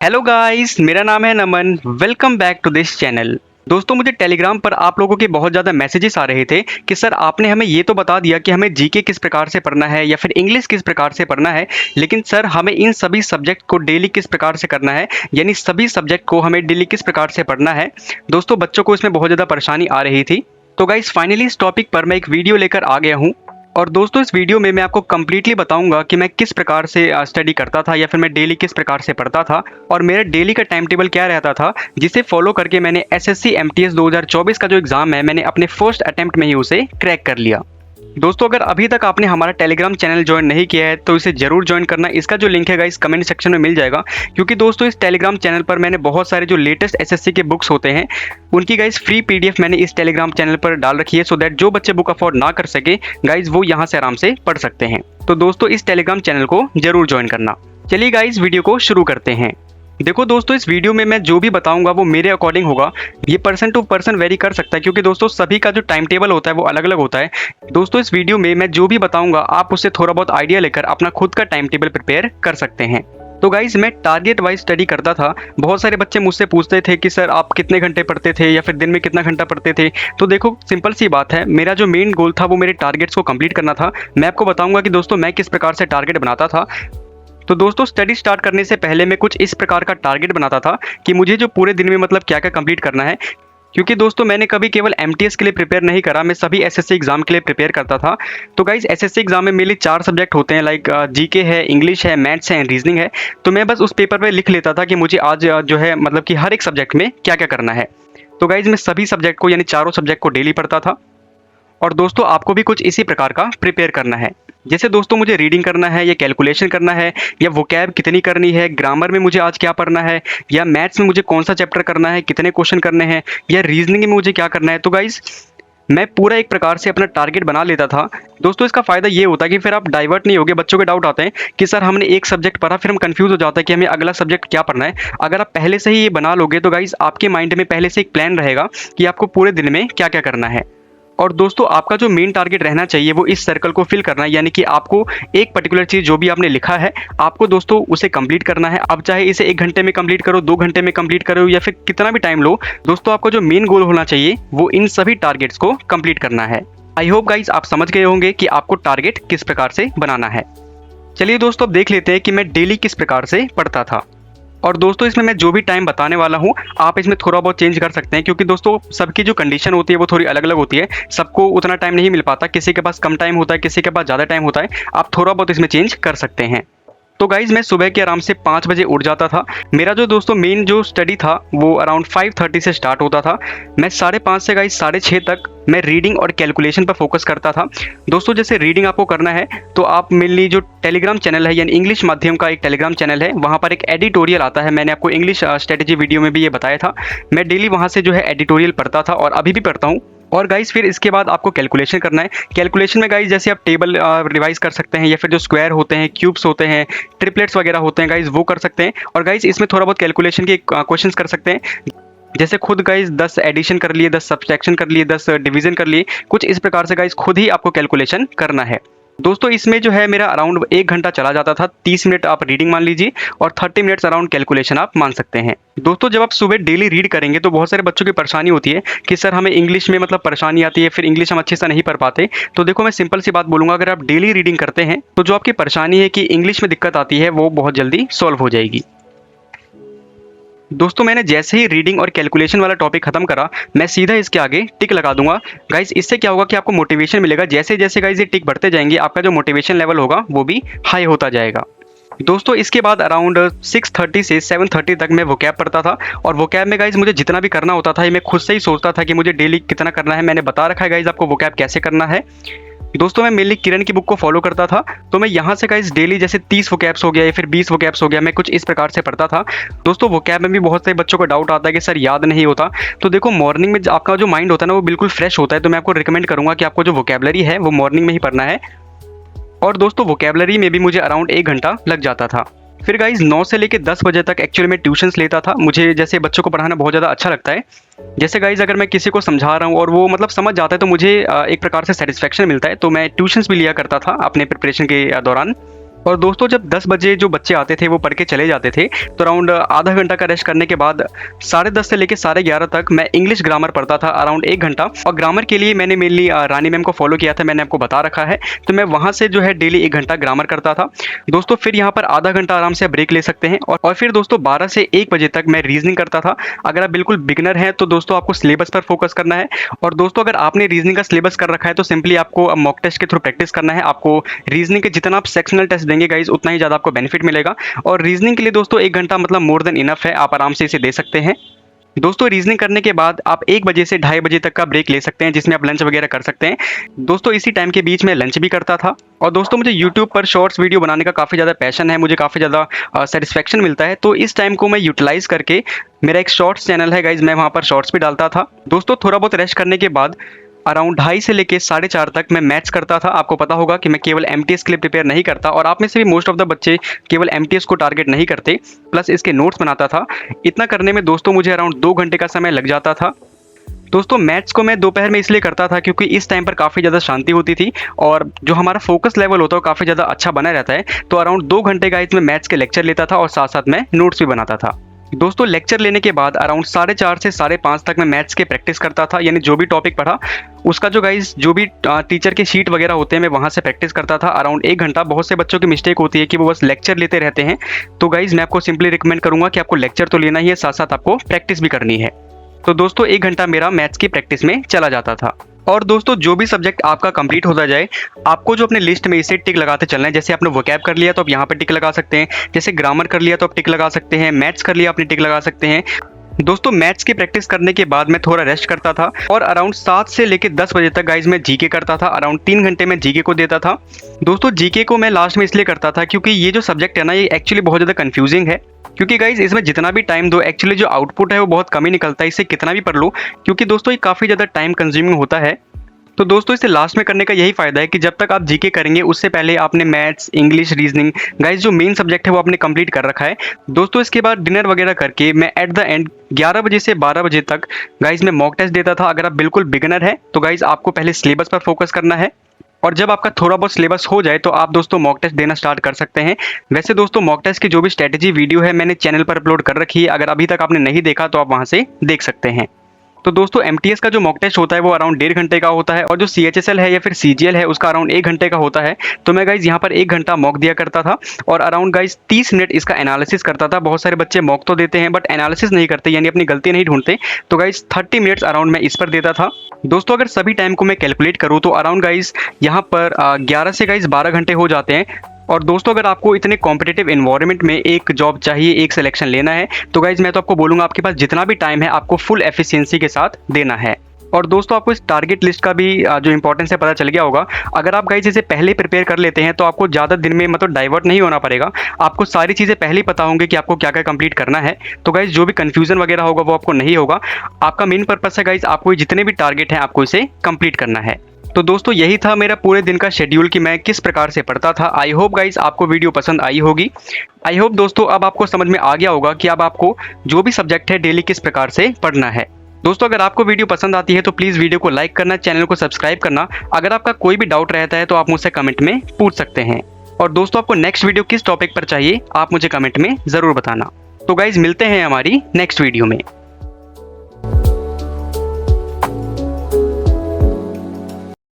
Hello guys, मेरा नाम है Naman. Welcome back to this channel. दोस्तों, मुझे टेलीग्राम पर आप लोगों के बहुत ज़्यादा मैसेजेस आ रहे थे कि सर आपने हमें ये तो बता दिया कि हमें जीके किस प्रकार से पढ़ना है या फिर इंग्लिश किस प्रकार से पढ़ना है, लेकिन सर हमें इन सभी सब्जेक्ट को डेली किस प्रकार से करना है, यानी सभी सब्जेक्ट को हमें डेली किस प्रकार से पढ़ना है। दोस्तों, बच्चों को इसमें बहुत ज़्यादा परेशानी आ रही थी। तो गाइस, फाइनली इस टॉपिक पर मैं एक वीडियो लेकर आ गया हूँ। और दोस्तों, इस वीडियो में मैं आपको कंप्लीटली बताऊंगा कि मैं किस प्रकार से स्टडी करता था या फिर मैं डेली किस प्रकार से पढ़ता था और मेरा डेली का टाइम टेबल क्या रहता था, जिसे फॉलो करके मैंने एसएससी एमटीएस 2024 का जो एग्ज़ाम है, मैंने अपने फर्स्ट अटेम्प्ट में ही उसे क्रैक कर लिया। दोस्तों, अगर अभी तक आपने हमारा टेलीग्राम चैनल ज्वाइन नहीं किया है तो इसे जरूर ज्वाइन करना। इसका जो लिंक है गाइस कमेंट सेक्शन में मिल जाएगा, क्योंकि दोस्तों इस टेलीग्राम चैनल पर मैंने बहुत सारे जो लेटेस्ट एसएससी के बुक्स होते हैं उनकी गाइस फ्री पीडीएफ मैंने इस टेलीग्राम चैनल पर डाल रखी है, सो दैट जो बच्चे बुक अफोर्ड ना कर सके गाइस वो यहाँ से आराम से पढ़ सकते हैं। तो दोस्तों, इस टेलीग्राम चैनल को जरूर ज्वाइन करना। चलिए गाइस, वीडियो को शुरू करते हैं। देखो दोस्तों, इस वीडियो में मैं जो भी बताऊंगा वो मेरे अकॉर्डिंग होगा। ये पर्सन टू पर्सन वेरी कर सकता है, क्योंकि दोस्तों सभी का जो टाइम टेबल होता है वो अलग अलग होता है। दोस्तों, इस वीडियो में मैं जो भी बताऊंगा आप उससे थोड़ा बहुत आइडिया लेकर अपना खुद का टाइम टेबल प्रिपेयर कर सकते हैं। तो गाइज, मैं टारगेट वाइज स्टडी करता था। बहुत सारे बच्चे मुझसे पूछते थे कि सर आप कितने घंटे पढ़ते थे या फिर दिन में कितना घंटा पढ़ते थे। तो देखो, सिंपल सी बात है, मेरा जो मेन गोल था वो मेरे टारगेट्स को कंप्लीट करना था। मैं आपको बताऊंगा कि दोस्तों मैं किस प्रकार से टारगेट बनाता था। तो दोस्तों, स्टडी स्टार्ट करने से पहले मैं कुछ इस प्रकार का टारगेट बनाता था कि मुझे जो पूरे दिन में मतलब क्या क्या कंप्लीट करना है। क्योंकि दोस्तों मैंने कभी केवल एमटीएस के लिए प्रिपेयर नहीं करा, मैं सभी एसएससी एग्जाम के लिए प्रिपेयर करता था। तो गाइज, एसएससी एग्जाम में मेरे 4 सब्जेक्ट होते हैं, लाइक जीके है, इंग्लिश है, मैथ्स है एंड रीजनिंग है। तो मैं बस उस पेपर पे लिख लेता था कि मुझे आज जो है मतलब कि हर एक सब्जेक्ट में क्या क्या करना है। तो गाइज, मैं सभी सब्जेक्ट को यानी चारों सब्जेक्ट को डेली पढ़ता था। और दोस्तों, आपको भी कुछ इसी प्रकार का प्रिपेयर करना है। जैसे दोस्तों मुझे रीडिंग करना है या कैलकुलेशन करना है या वोकैब कितनी करनी है, ग्रामर में मुझे आज क्या पढ़ना है, या मैथ्स में मुझे कौन सा चैप्टर करना है, कितने क्वेश्चन करने हैं, या रीजनिंग में मुझे क्या करना है। तो गाइज, मैं पूरा एक प्रकार से अपना टारगेट बना लेता था। दोस्तों, इसका फ़ायदा ये होता है कि फिर आप डाइवर्ट नहीं होगे। बच्चों के डाउट आते हैं कि सर हमने एक सब्जेक्ट पढ़ा, फिर हम कंफ्यूज हो जाते हैं कि हमें अगला सब्जेक्ट क्या पढ़ना है। अगर आप पहले से ही ये बना लोगे तो गाइज आपके माइंड में पहले से एक प्लान रहेगा कि आपको पूरे दिन में क्या क्या करना है। और दोस्तों, आपका जो मेन टारगेट रहना चाहिए वो इस सर्कल को फिल करना है, यानी कि आपको एक पर्टिकुलर चीज़ जो भी आपने लिखा है आपको दोस्तों उसे कंप्लीट करना है। अब चाहे इसे 1 घंटे में कंप्लीट करो, 2 घंटे में कंप्लीट करो या फिर कितना भी टाइम लो, दोस्तों आपका जो मेन गोल होना चाहिए वो इन सभी टारगेट्स को कंप्लीट करना है। आई होप गाइज आप समझ गए होंगे कि आपको टारगेट किस प्रकार से बनाना है। चलिए दोस्तों, अब देख लेते हैं कि मैं डेली किस प्रकार से पढ़ता था। और दोस्तों, इसमें मैं जो भी टाइम बताने वाला हूँ आप इसमें थोड़ा बहुत चेंज कर सकते हैं, क्योंकि दोस्तों सबकी जो कंडीशन होती है वो थोड़ी अलग अलग होती है। सबको उतना टाइम नहीं मिल पाता, किसी के पास कम टाइम होता है, किसी के पास ज़्यादा टाइम होता है। आप थोड़ा बहुत इसमें चेंज कर सकते हैं। तो गाइज़, मैं सुबह के आराम से 5 बजे उठ जाता था। मेरा जो दोस्तों मेन जो स्टडी था वो अराउंड 5:30 से स्टार्ट होता था। मैं 5:30 से गाइज़ 6:30 तक मैं रीडिंग और कैलकुलेशन पर फोकस करता था। दोस्तों, जैसे रीडिंग आपको करना है तो आप मेनली जो टेलीग्राम चैनल है, यानी इंग्लिश माध्यम का एक टेलीग्राम चैनल है, वहाँ पर एक एडिटोरियल आता है। मैंने आपको इंग्लिश स्ट्रेटेजी वीडियो में भी ये बताया था। मैं डेली वहाँ से जो है एडिटोरियल पढ़ता था और अभी भी पढ़ता हूँ। और गाइस, फिर इसके बाद आपको कैलकुलेशन करना है। कैलकुलेशन में गाइस जैसे आप टेबल रिवाइज कर सकते हैं, या फिर जो स्क्वायर होते हैं, क्यूब्स होते हैं, ट्रिपलेट्स वगैरह होते हैं गाइस, वो कर सकते हैं। और गाइस, इसमें थोड़ा बहुत कैलकुलेशन के क्वेश्चंस कर सकते हैं। जैसे खुद गाइस 10 एडिशन कर लिए, 10 सब्सट्रैक्शन कर लिए, 10 डिवीजन कर लिए, कुछ इस प्रकार से गाइस खुद ही आपको कैलकुलेशन करना है। दोस्तों, इसमें जो है मेरा अराउंड 1 घंटा चला जाता था। 30 मिनट आप रीडिंग मान लीजिए और 30 मिनट्स अराउंड कैलकुलेशन आप मान सकते हैं। दोस्तों, जब आप सुबह डेली रीड करेंगे तो बहुत सारे बच्चों की परेशानी होती है कि सर हमें इंग्लिश में मतलब परेशानी आती है, फिर इंग्लिश हम अच्छे से नहीं पढ़ पाते। तो देखो, मैं सिंपल सी बात बोलूँगा, अगर आप डेली रीडिंग करते हैं तो जो आपकी परेशानी है कि इंग्लिश में दिक्कत आती है वो बहुत जल्दी सॉल्व हो जाएगी। दोस्तों, मैंने जैसे ही रीडिंग और कैलकुलेशन वाला टॉपिक खत्म करा, मैं सीधा इसके आगे टिक लगा दूंगा। गाइस, इससे क्या होगा कि आपको मोटिवेशन मिलेगा। जैसे जैसे गाइस ये टिक बढ़ते जाएंगे, आपका जो मोटिवेशन लेवल होगा वो भी हाई होता जाएगा। दोस्तों, इसके बाद अराउंड 6:30 से 7:30 तक मैं वोकैब पढ़ता था। और वोकैब में गाइस मुझे जितना भी करना होता था ये मैं खुद से ही सोचता था कि मुझे डेली कितना करना है। मैंने बता रखा है गाइस आपको वोकैब कैसे करना है। दोस्तों, मैं मेनली किरण की बुक को फॉलो करता था। तो मैं यहाँ से गाइस डेली जैसे 30 वोकैब्स हो गया या फिर 20 वोकैब्स हो गया, मैं कुछ इस प्रकार से पढ़ता था। दोस्तों, वोकैब में भी बहुत सारे बच्चों को डाउट आता है कि सर याद नहीं होता। तो देखो, मॉर्निंग में आपका जो माइंड होता है ना वो बिल्कुल फ्रेश होता है। तो मैं आपको रिकमेंड करूँगा कि आपको जो वोकैबलरी है वो मॉर्निंग में ही पढ़ना है। और दोस्तों, वोकैबलरी में भी मुझे अराउंड 1 घंटा लग जाता था। फिर गाइज 9 से लेकर 10 बजे तक एक्चुअली मैं ट्यूशन्स लेता था। मुझे जैसे बच्चों को पढ़ाना बहुत ज़्यादा अच्छा लगता है। जैसे गाइज अगर मैं किसी को समझा रहा हूँ और वो मतलब समझ जाता है तो मुझे एक प्रकार से सेटिस्फेक्शन मिलता है। तो मैं ट्यूशन्स भी लिया करता था अपने प्रिपरेशन के दौरान। और दोस्तों जब 10 बजे जो बच्चे आते थे वो पढ़ के चले जाते थे, तो अराउंड आधा घंटा का रेस्ट करने के बाद 10:30 से लेकर 11:30 तक मैं इंग्लिश ग्रामर पढ़ता था अराउंड 1 घंटा। और ग्रामर के लिए मैंने मेनली रानी मैम को फॉलो किया था, मैंने आपको बता रखा है। तो मैं वहाँ से जो है डेली 1 घंटा ग्रामर करता था दोस्तों। फिर यहाँ पर आधा घंटा आराम से ब्रेक ले सकते हैं। और फिर दोस्तों 12 से 1 बजे तक मैं रीजनिंग करता था। अगर आप बिल्कुल बिगिनर हैं तो दोस्तों आपको सिलेबस पर फोकस करना है। और दोस्तों अगर आपने रीजनिंग का सिलेबस कर रखा है तो सिंपली आपको मॉक टेस्ट के थ्रू प्रैक्टिस करना है। आपको रीजनिंग के जितना आप सेक्शनल टेस्ट देंगे गाइज उतना ही ज़्यादा आपको बेनिफिट मिलेगा। और रीजनिंग के लिए दोस्तों 1 घंटा मतलब मोर देन इनफ है, आप आराम से इसे दे सकते हैं। दोस्तों रीजनिंग करने के बाद आप 1 बजे से 2:30 बजे तक का ब्रेक ले सकते हैं, जिसमें आप लंच वगैरह कर सकते हैं। दोस्तों इसी टाइम के बीच में लंच भी करता था। और दोस्तों मुझे यूट्यूब पर शॉर्ट्स वीडियो बनाने का काफ़ी ज़्यादा पैशन है, मुझे काफ़ी ज़्यादा सेटिस्फेक्शन मिलता है। तो इस टाइम को मैं यूटिलाइज़ करके, मेरा एक शॉर्ट्स चैनल है गाइज, मैं वहाँ पर शॉर्ट्स भी डालता था। दोस्तों थोड़ा बहुत रेस्ट करने के बाद अराउंड 2:30 से लेके 4:30 तक मैं मैथ्स करता था। आपको पता होगा कि मैं केवल एमटीएस के लिए प्रिपेयर नहीं करता, और आप में से भी मोस्ट ऑफ द बच्चे केवल एमटीएस को टारगेट नहीं करते, प्लस इसके नोट्स बनाता था। इतना करने में दोस्तों मुझे अराउंड 2 घंटे का समय लग जाता था। दोस्तों मैथ्स को मैं दोपहर में इसलिए करता था क्योंकि इस टाइम पर काफ़ी ज़्यादा शांति होती थी और जो हमारा फोकस लेवल होता है वो काफ़ी ज़्यादा अच्छा बना रहता है। तो अराउंड 2 घंटे गाइस मैं मैथ्स के लेक्चर लेता था और साथ साथ मैं नोट्स भी बनाता था। दोस्तों लेक्चर लेने के बाद अराउंड 4:30 से 5:30 तक मैं मैथ्स के प्रैक्टिस करता था, यानी जो भी टॉपिक पढ़ा उसका जो गाइस जो भी टीचर के शीट वगैरह होते हैं मैं वहाँ से प्रैक्टिस करता था अराउंड 1 घंटा। बहुत से बच्चों की मिस्टेक होती है कि वो बस लेक्चर लेते रहते हैं, तो गाइस मैं आपको सिंपली रिकमेंड करूँगा कि आपको लेक्चर तो लेना ही है, साथ साथ आपको प्रैक्टिस भी करनी है। तो दोस्तों 1 घंटा मेरा मैथ्स की प्रैक्टिस में चला जाता था। और दोस्तों जो भी सब्जेक्ट आपका कंप्लीट होता जाए, आपको जो अपने लिस्ट में इसे टिक लगाते चलना है। जैसे आपने वोकैब कर लिया तो आप यहाँ पे टिक लगा सकते हैं, जैसे ग्रामर कर लिया तो आप टिक लगा सकते हैं, मैथ्स कर लिया आपने टिक लगा सकते हैं। दोस्तों मैथ्स की प्रैक्टिस करने के बाद मैं थोड़ा रेस्ट करता था और अराउंड 7 से लेकर 10 बजे तक गाइज मैं जीके करता था। अराउंड 3 घंटे में जीके को देता था। दोस्तों जीके को मैं लास्ट में इसलिए करता था क्योंकि ये जो सब्जेक्ट है ना, ये एक्चुअली बहुत ज़्यादा कंफ्यूजिंग है। क्योंकि गाइज इसमें जितना भी टाइम दो एक्चुअली जो आउटपुट है वो बहुत कम ही निकलता है, इससे कितना भी पढ़ लो, क्योंकि दोस्तों ये काफ़ी ज़्यादा टाइम कंज्यूमिंग होता है। तो दोस्तों इसे लास्ट में करने का यही फायदा है कि जब तक आप जीके करेंगे उससे पहले आपने मैथ्स, इंग्लिश, रीजनिंग गाइस जो मेन सब्जेक्ट है वो आपने कंप्लीट कर रखा है। दोस्तों इसके बाद डिनर वगैरह करके मैं एट द एंड 11 बजे से 12 बजे तक गाइस मैं मॉक टेस्ट देता था। अगर आप बिल्कुल बिगिनर है तो गाइस आपको पहले सिलेबस पर फोकस करना है, और जब आपका थोड़ा बहुत सिलेबस हो जाए तो आप दोस्तों मॉक टेस्ट देना स्टार्ट कर सकते हैं। वैसे दोस्तों मॉक टेस्ट की जो भी स्ट्रेटेजी वीडियो है मैंने चैनल पर अपलोड कर रखी है, अगर अभी तक आपने नहीं देखा तो आप वहाँ से देख सकते हैं। तो दोस्तों एमटीएस का जो मॉक टेस्ट होता है वो अराउंड 1.5 घंटे का होता है, और जो सीएचएसएल है या फिर सीजीएल है उसका अराउंड 1 घंटे का होता है। तो मैं गाइज यहाँ पर 1 घंटा मॉक दिया करता था और अराउंड गाइज 30 मिनट इसका एनालिसिस करता था। बहुत सारे बच्चे मॉक तो देते हैं बट एनालिसिस नहीं करते, यानी अपनी गलती नहीं ढूंढते। तो गाइज 30 मिनट्स अराउंड मैं इस पर देता था। दोस्तों अगर सभी टाइम को मैं कैलकुलेट करूँ तो अराउंड गाइज यहाँ पर 11 से गाइज 12 घंटे हो जाते हैं। और दोस्तों अगर आपको इतने कॉम्पिटिटिव एनवायरनमेंट में एक जॉब चाहिए, एक सिलेक्शन लेना है, तो गाइज मैं तो आपको बोलूँगा आपके पास जितना भी टाइम है आपको फुल एफिशिएंसी के साथ देना है। और दोस्तों आपको इस टारगेट लिस्ट का भी जो इंपॉर्टेंस है पता चल गया होगा। अगर आप गाइज इसे पहले प्रिपेयर कर लेते हैं तो आपको ज़्यादा दिन में मतलब डाइवर्ट नहीं होना पड़ेगा, आपको सारी चीज़ें पहले ही पता होंगे कि आपको क्या क्या कंप्लीट करना है। तो गाइज जो भी कन्फ्यूजन वगैरह होगा वो आपको नहीं होगा। आपका मेन पर्पस है गाइज आपको जितने भी टारगेट हैं आपको इसे कंप्लीट करना है। तो दोस्तों यही था मेरा पूरे दिन का शेड्यूल कि मैं किस प्रकार से पढ़ता था। आई होप गाइज आपको वीडियो पसंद आई होगी। आई होप दोस्तों अब आपको समझ में आ गया होगा कि अब आपको जो भी सब्जेक्ट है डेली किस प्रकार से पढ़ना है। दोस्तों अगर आपको वीडियो पसंद आती है तो प्लीज़ वीडियो को लाइक करना, चैनल को सब्सक्राइब करना। अगर आपका कोई भी डाउट रहता है तो आप मुझसे कमेंट में पूछ सकते हैं। और दोस्तों आपको नेक्स्ट वीडियो किस टॉपिक पर चाहिए आप मुझे कमेंट में ज़रूर बताना। तो गाइज मिलते हैं हमारी नेक्स्ट वीडियो में।